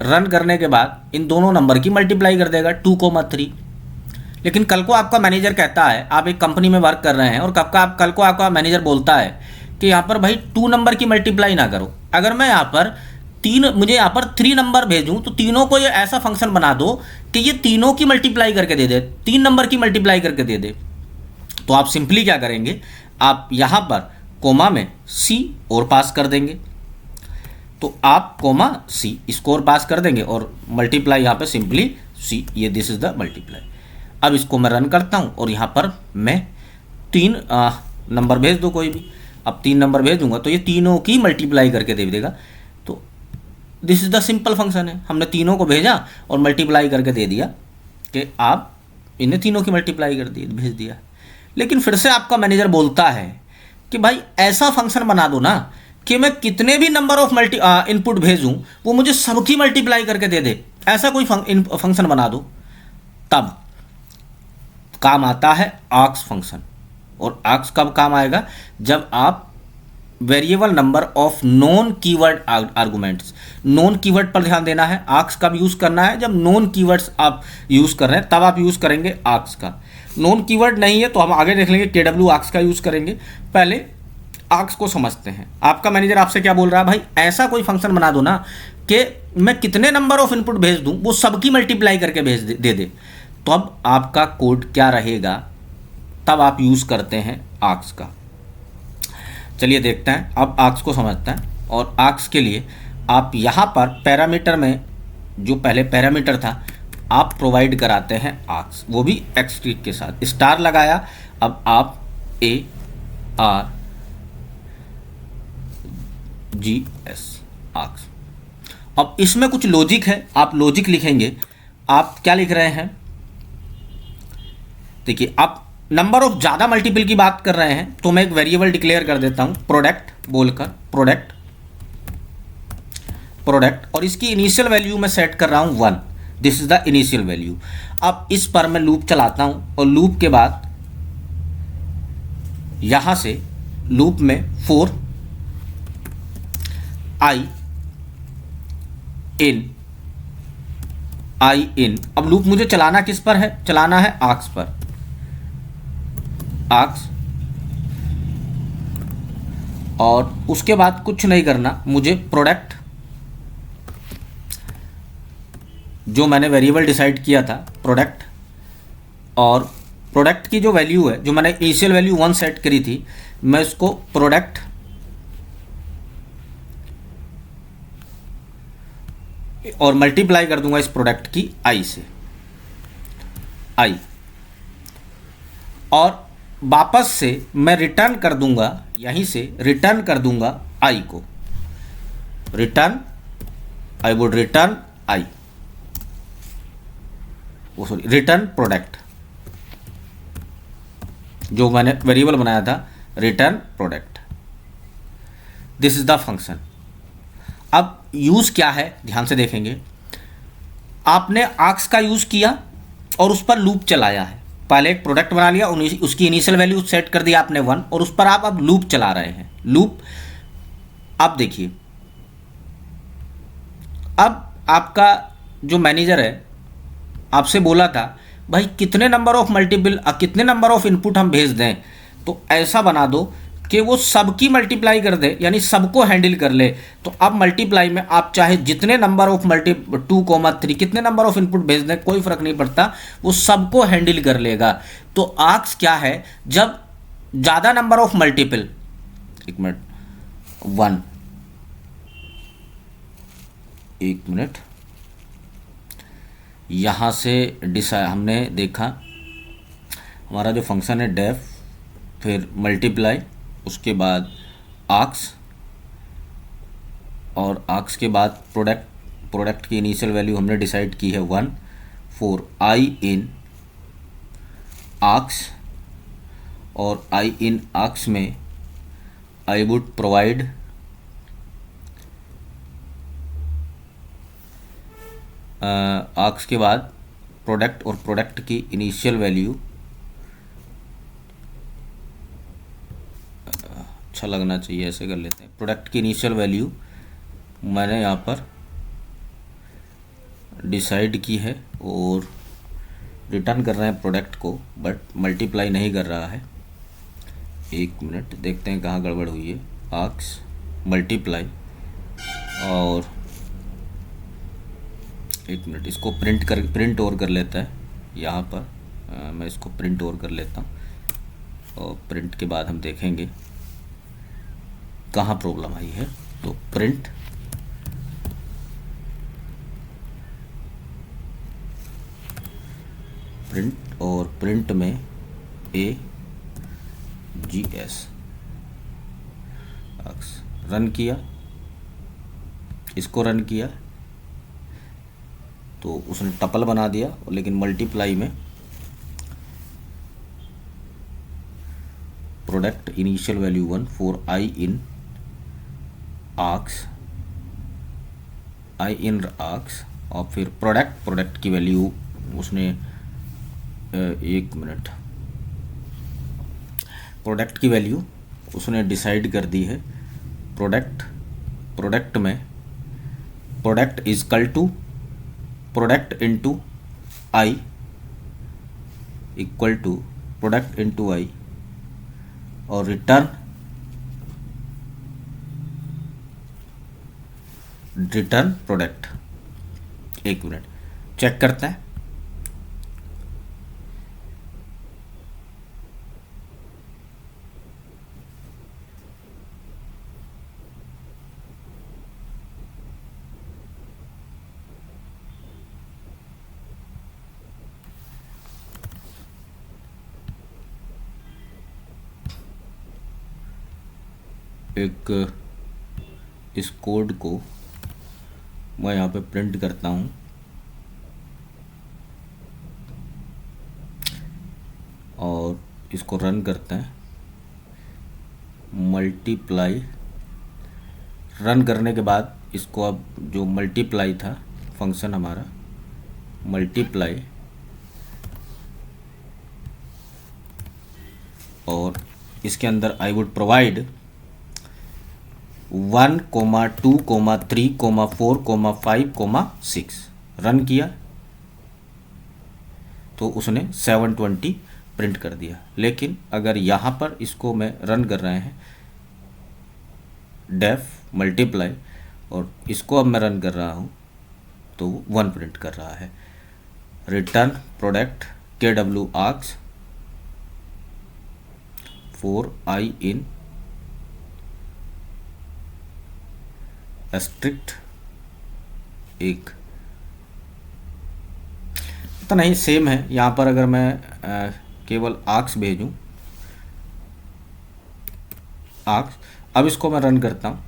रन करने के बाद इन दोनों नंबर की मल्टीप्लाई कर देगा 2,3। लेकिन कल को आपका मैनेजर कहता है, आप एक कंपनी में वर्क कर रहे हैं और कल को आपका मैनेजर बोलता है कि यहाँ पर भाई 2 नंबर की मल्टीप्लाई ना करो, अगर मैं यहाँ पर मुझे यहाँ पर 3 नंबर भेजूँ तो तीनों को ये ऐसा फंक्शन बना दो कि ये तीनों की मल्टीप्लाई करके दे दे, 3 नंबर की मल्टीप्लाई करके दे दे। तो आप सिंपली क्या करेंगे, आप यहाँ पर कोमा में सी और पास कर देंगे। तो आप कोमा सी इसको और पास कर देंगे और मल्टीप्लाई यहाँ पे सिंपली सी, ये दिस इज द मल्टीप्लाई। अब इसको मैं रन करता हूँ और यहाँ पर मैं 3 नंबर भेज दो कोई भी। अब 3 नंबर भेज दूंगा तो ये तीनों की मल्टीप्लाई करके दे देगा। तो this is the simple function है, हमने तीनों को भेजा और मल्टीप्लाई करके दे दिया कि आप इन्हें तीनों की मल्टीप्लाई कर दी भेज दिया। लेकिन फिर से आपका मैनेजर बोलता है कि भाई ऐसा फंक्शन बना दो ना कि मैं कितने भी नंबर ऑफ इनपुट भेजूं वो मुझे सबकी मल्टीप्लाई करके दे दे, ऐसा कोई फंक्शन बना दो। तब काम आता है आर्क्स फंक्शन। और आर्क्स कब काम आएगा, जब आप variable number of non keyword arguments, non keyword पर ध्यान देना है। आर्क्स कब यूज़ करना है, जब नॉन कीवर्ड्स आप यूज़ कर रहे हैं तब आप यूज़ करेंगे आर्क्स का। नॉन कीवर्ड नहीं है तो हम आगे देख लेंगे KW आर्क्स का यूज़ करेंगे। पहले आर्क्स को समझते हैं। आपका मैनेजर आपसे क्या बोल रहा है, भाई ऐसा कोई फंक्शन बना दो ना कि मैं कितने नंबर ऑफ इनपुट भेज दूं वो सबकी मल्टीप्लाई करके भेज दे। तो अब आपका कोड क्या रहेगा, तब आप यूज़ करते हैं आर्क्स का। चलिए देखते हैं, अब आर्क्स को समझते हैं। और आर्क्स के लिए आप यहाँ पर पैरामीटर में जो पहले पैरामीटर था आप प्रोवाइड कराते हैं आर्क्स, वो भी एक्सट्रीक के साथ, स्टार लगाया। अब आप ARGS आर्क्स। अब इसमें कुछ लॉजिक है, आप लॉजिक लिखेंगे। आप क्या लिख रहे हैं, देखिए आप नंबर ऑफ ज़्यादा मल्टीपल की बात कर रहे हैं तो मैं एक वेरिएबल डिक्लेयर कर देता हूं प्रोडक्ट बोलकर, प्रोडक्ट और इसकी इनिशियल वैल्यू मैं सेट कर रहा हूं 1। This is the initial value. अब इस पर मैं लूप चलाता हूं और लूप के बाद यहां से लूप में फॉर आई इन। अब लूप मुझे चलाना किस पर है, चलाना है आर्क्स पर। आर्क्स और उसके बाद कुछ नहीं करना, मुझे प्रोडक्ट जो मैंने वेरिएबल डिसाइड किया था प्रोडक्ट, और प्रोडक्ट की जो वैल्यू है, जो मैंने इनिशियल वैल्यू 1 सेट करी थी, मैं इसको प्रोडक्ट और मल्टीप्लाई कर दूंगा इस प्रोडक्ट की आई से, आई, और वापस से मैं रिटर्न कर दूंगा, यहीं से रिटर्न कर दूंगा आई को। रिटर्न आई वुड रिटर्न आई, वो सॉरी रिटर्न प्रोडक्ट, जो मैंने वेरिएबल बनाया था return product. This is the function. अब यूज क्या है ध्यान से देखेंगे। आपने आर्क्स का यूज किया और उस पर लूप चलाया है। पहले एक प्रोडक्ट बना लिया, उसकी इनिशियल वैल्यू सेट कर दिया आपने 1 और उस पर आप अब लूप चला रहे हैं। लूप, अब देखिए, अब आपका जो मैनेजर है आपसे बोला था भाई कितने नंबर ऑफ इनपुट हम भेज दें, तो ऐसा बना दो कि वो सबकी मल्टीप्लाई कर दे, यानी सबको हैंडल कर ले। तो अब मल्टीप्लाई में आप चाहे जितने नंबर ऑफ 2,3 कितने नंबर ऑफ इनपुट भेज दें कोई फर्क नहीं पड़ता, वो सबको हैंडल कर लेगा। तो आर्क्स क्या है, जब ज़्यादा नंबर ऑफ मल्टीपल, एक मिनट यहाँ से हमने देखा हमारा जो फंक्शन है डेफ, फिर मल्टीप्लाई, उसके बाद आर्क्स, और आर्क्स के बाद प्रोडक्ट की इनिशियल वैल्यू हमने डिसाइड की है 1 फॉर आई इन आर्क्स, और आई इन आर्क्स में आई वुड प्रोवाइड आर्क्स के बाद प्रोडक्ट, और प्रोडक्ट की इनिशियल वैल्यू, अच्छा लगना चाहिए ऐसे कर लेते हैं, प्रोडक्ट की इनिशियल वैल्यू मैंने यहाँ पर डिसाइड की है और रिटर्न कर रहे हैं प्रोडक्ट को, बट मल्टीप्लाई नहीं कर रहा है। एक मिनट देखते हैं कहाँ गड़बड़ हुई है। आर्क्स मल्टीप्लाई, और एक मिनट इसको प्रिंट और कर लेता है यहाँ पर। मैं इसको प्रिंट और कर लेता हूँ और प्रिंट के बाद हम देखेंगे कहाँ प्रॉब्लम आई है। तो प्रिंट और प्रिंट में AGS रन किया, इसको रन किया तो उसने टपल बना दिया, लेकिन मल्टीप्लाई में product initial value 1 for I in args और फिर प्रोडक्ट की वैल्यू उसने एक मिनट प्रोडक्ट की वैल्यू उसने डिसाइड कर दी है। प्रोडक्ट में product is equal to product into I equal to product into I और रिटर्न प्रोडक्ट। एक मिनट चेक करते हैं। एक इस कोड को मैं यहाँ पे प्रिंट करता हूँ और इसको रन करते हैं। मल्टीप्लाई रन करने के बाद इसको अब जो मल्टीप्लाई था फंक्शन हमारा मल्टीप्लाई, और इसके अंदर आई वुड प्रोवाइड 1, 2, 3, 4, 5, 6 रन किया तो उसने 720 प्रिंट कर दिया। लेकिन अगर यहाँ पर इसको मैं रन कर रहे हैं डेफ मल्टीप्लाई और इसको अब मैं रन कर रहा हूँ तो 1 प्रिंट कर रहा है। Return product KW arcs for I in strict एक तो नहीं सेम है। यहाँ पर अगर मैं केवल आर्क्स भेजूं आर्क्स, अब इसको मैं रन करता हूँ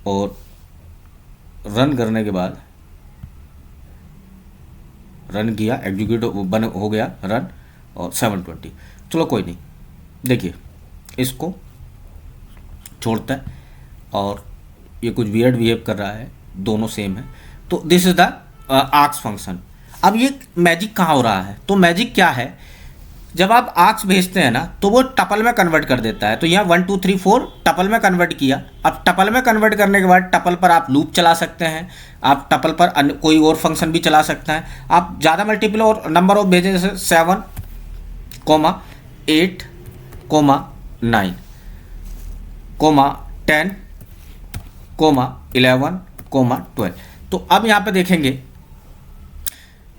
और रन करने के बाद रन किया, एग्जीक्यूट हो गया रन और 720। चलो कोई नहीं, देखिए इसको छोड़ता है और ये कुछ वियर्ड बिहेव कर रहा है, दोनों सेम है। तो this is the arcs function. अब ये मैजिक कहाँ हो रहा है? तो मैजिक क्या है, जब आप आर्क्स भेजते हैं ना तो वो टपल में कन्वर्ट कर देता है। तो यहाँ 1 2 3 4 टपल में कन्वर्ट किया। अब टपल में कन्वर्ट करने के बाद टपल पर आप लूप चला सकते हैं, आप टपल पर कोई और फंक्शन भी चला सकते हैं। आप ज़्यादा मल्टीपल और नंबर ऑफ भेजें, जैसे 7, 8, 9, 10, 11, 12। तो अब यहाँ पे देखेंगे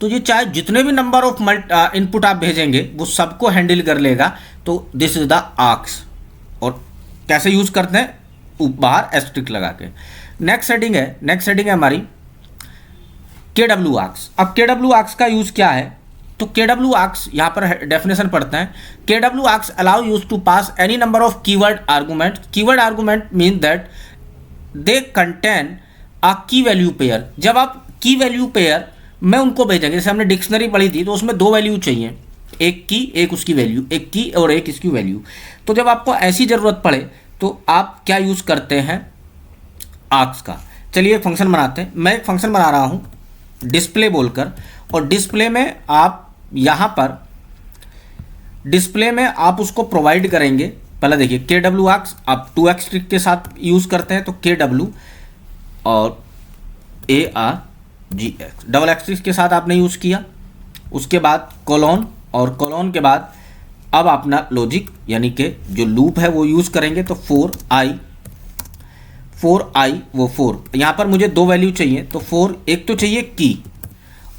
तो ये चाहे जितने भी नंबर ऑफ इनपुट आप भेजेंगे वो सबको हैंडल कर लेगा। तो दिस इज द आर्क्स। और कैसे यूज करते हैं, बाहर एस्ट्रिक लगा के। नेक्स्ट सेटिंग है हमारी KW आर्क्स। अब KW आर्क्स का यूज क्या है, तो KW आर्क्स यहाँ पर डेफिनेशन पढ़ते हैं। KW args allow use to pass any number of keyword argument. Keyword argument mean that they contain a key value pair. जब आप की वैल्यू पेयर में उनको भेजेंगे, जैसे हमने डिक्शनरी पढ़ी थी तो उसमें 2 वैल्यू चाहिए, एक की एक उसकी वैल्यू, एक की और एक इसकी वैल्यू। तो जब आपको ऐसी ज़रूरत पड़े तो आप क्या यूज़ करते हैं, आर्क्स का। चलिए एक फंक्शन बनाते हैं। मैं एक फंक्शन बना रहा हूँ डिस्प्ले बोलकर, और डिस्प्ले में आप यहाँ पर डिस्प्ले में आप उसको प्रोवाइड करेंगे पहले देखिए के डब्ल्यू आर्क्स आप 2x के साथ यूज़ करते हैं तो के डब्ल्यू और ARGX, डबल एक्सिस के साथ आपने यूज़ किया, उसके बाद कोलोन, और कोलोन के बाद अब अपना लॉजिक यानी कि जो लूप है वो यूज़ करेंगे। तो 4i वो 4, यहाँ पर मुझे 2 वैल्यू चाहिए, तो 4 एक तो चाहिए की,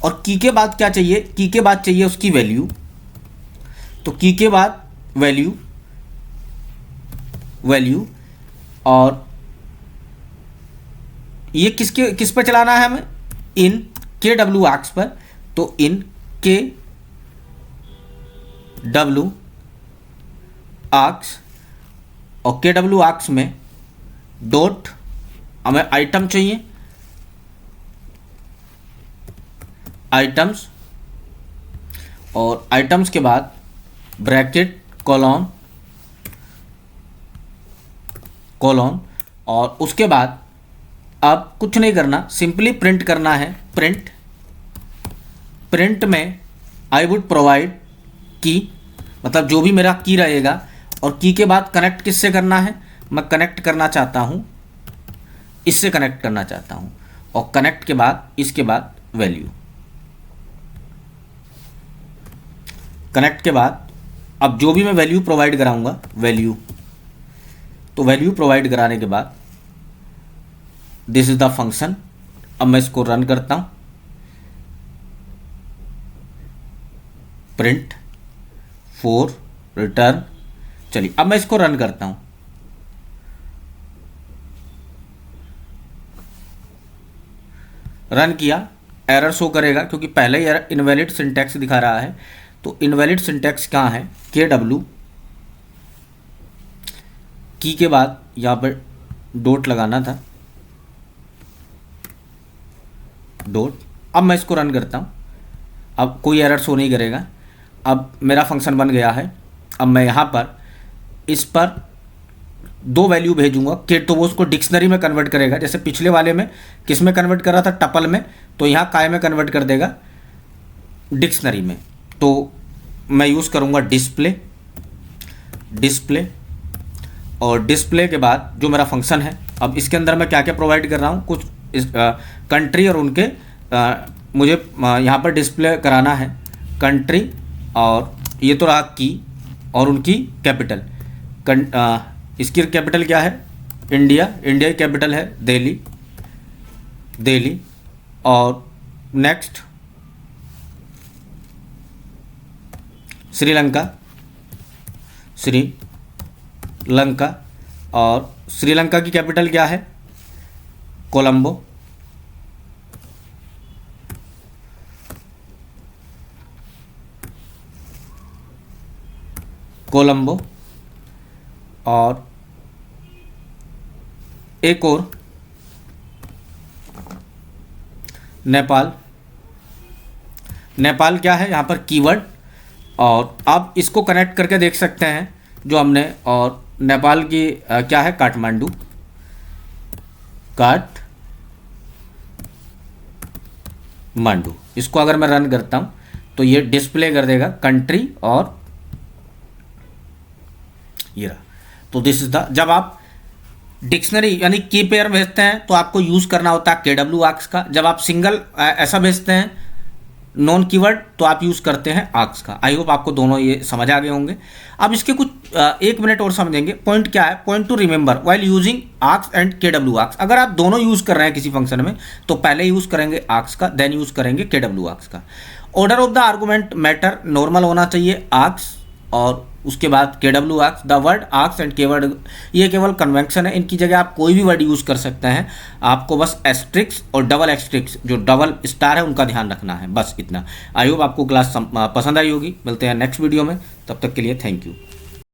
और की के बाद क्या चाहिए, की के बाद चाहिए उसकी वैल्यू, तो की के बाद वैल्यू और ये किस पर चलाना है हमें, इन के डब्ल्यू आर्क्स पर। तो इन के डब्ल्यू आर्क्स, और के डब्ल्यू आर्क्स में डॉट हमें आइटम चाहिए, आइटम्स, और आइटम्स के बाद ब्रैकेट कोलोन, और उसके बाद अब कुछ नहीं करना, सिंपली प्रिंट करना है। प्रिंट में आई वुड प्रोवाइड की, मतलब जो भी मेरा की रहेगा, और की के बाद कनेक्ट किससे करना है, मैं कनेक्ट करना चाहता हूँ, इससे कनेक्ट करना चाहता हूँ, और कनेक्ट के बाद इसके बाद वैल्यू, कनेक्ट के बाद अब जो भी मैं वैल्यू प्रोवाइड कराऊंगा, वैल्यू, तो वैल्यू प्रोवाइड कराने के बाद दिस इज द फंक्शन। अब मैं इसको रन करता हूं, प्रिंट 4 रिटर्न। चलिए अब मैं इसको रन करता हूं, रन किया, एरर शो करेगा क्योंकि पहले ही एरर इनवैलिड सिंटैक्स दिखा रहा है। तो इनवैलिड सिंटैक्स कहाँ है, के डब्ल्यू की के बाद यहाँ पर डॉट लगाना था, डॉट। अब मैं इसको रन करता हूँ, अब कोई एरर शो नहीं करेगा। अब मेरा फंक्शन बन गया है। अब मैं यहाँ पर इस पर 2 वैल्यू भेजूंगा कि तो वो उसको डिक्शनरी में कन्वर्ट करेगा, जैसे पिछले वाले में किस में कन्वर्ट कर रहा था, टपल में, तो यहाँ काय में कन्वर्ट कर देगा, डिक्शनरी में। तो मैं यूज़ करूँगा डिस्प्ले, और डिस्प्ले के बाद जो मेरा फंक्शन है, अब इसके अंदर मैं क्या क्या प्रोवाइड कर रहा हूँ, कुछ कंट्री और उनके मुझे यहाँ पर डिस्प्ले कराना है, कंट्री, और ये तो रहा की, और उनकी कैपिटल, इसकी कैपिटल क्या है, इंडिया की कैपिटल है दिल्ली, और नेक्स्ट श्रीलंका, और श्रीलंका की कैपिटल क्या है, कोलंबो, और एक और नेपाल क्या है यहाँ पर कीवर्ड। और आप इसको कनेक्ट करके देख सकते हैं जो हमने, और नेपाल की क्या है, काठमांडू, इसको अगर मैं रन करता हूँ तो ये डिस्प्ले कर देगा कंट्री और ये रहा। तो दिस इज द, जब आप डिक्शनरी यानी की पेयर भेजते हैं तो आपको यूज़ करना होता है के डब्ल्यू आर्क्स का। जब आप सिंगल ऐसा भेजते हैं नॉन कीवर्ड तो आप यूज़ करते हैं आर्क्स का। आई होप आपको दोनों ये समझ आ गए होंगे। अब इसके कुछ 1 मिनट और समझेंगे। पॉइंट क्या है, point two remember while using arcs and के डब्ल्यू आर्क्स। अगर आप दोनों यूज़ कर रहे हैं किसी फंक्शन में तो पहले यूज़ करेंगे आर्क्स का, देन यूज़ करेंगे के डब्ल्यू आर्क्स का। Order of the argument matter normal होना चाहिए, आर्क्स और उसके बाद के W arcs. The word arcs and के वर्ड ये केवल कन्वेंशन है, इनकी जगह आप कोई भी वर्ड यूज़ कर सकते हैं। आपको बस एस्ट्रिक्स और डबल एस्ट्रिक्स जो डबल स्टार है उनका ध्यान रखना है, बस इतना। आई होप आपको क्लास पसंद आई होगी। मिलते हैं नेक्स्ट वीडियो में, तब तक के लिए थैंक यू।